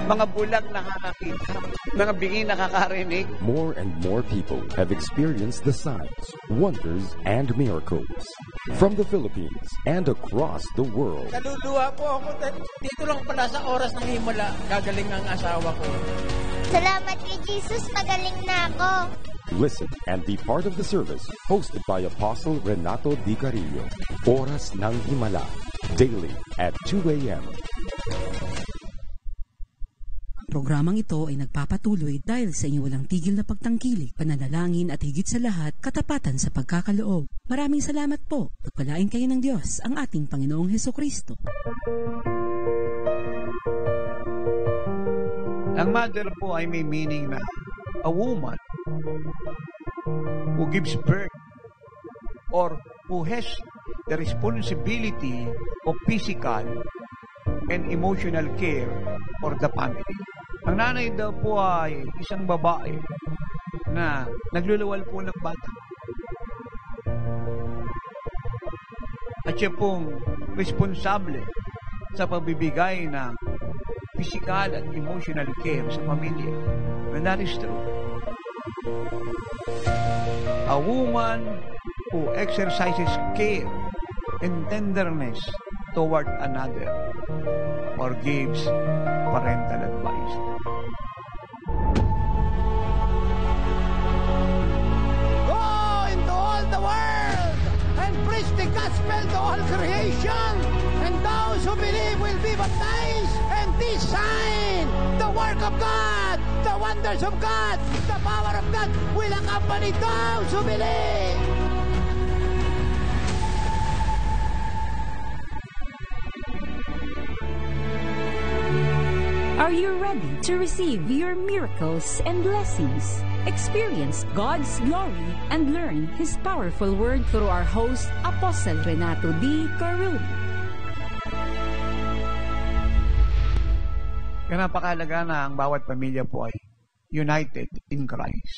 mga bulag nakakakita, mga bingi nakakarinig. More and more people have experienced the signs, wonders, and miracles from the Philippines and across the world. Naduduwa po ako. Dito lang pala sa oras ng himala, gagaling ang asawa ko. Salamat kay Jesus, magaling na ako. Listen and be part of the service hosted by Apostle Renato Di Carillo. Oras ng Himala, daily at 2 a.m. Programang ito ay nagpapatuloy dahil sa inyong walang tigil na pagtangkilik, pananalangin at higit sa lahat, katapatan sa pagkakaloob. Maraming salamat po. Pagpalain kayo ng Diyos, ang ating Panginoong Hesukristo. Ang mother po ay may meaning na a woman who gives birth or who has the responsibility of physical and emotional care for the family. Ang nanay daw po ay isang babae na nagluluwal po ng bata. At siya pong responsable sa pagbibigay ng physical at emotional care sa pamilya. And that is true. A woman who exercises care and tenderness toward another or gives parental advice. Go into all the world and preach the gospel to all creation, and those who believe will be baptized, and this sign, the work of God, the wonders of God, the power of God will accompany those who believe. Are you ready to receive your miracles and blessings? Experience God's glory and learn His powerful word through our host, Apostle Renato D. Carillo. Kaya napakahalaga na ang bawat pamilya po ay united in Christ.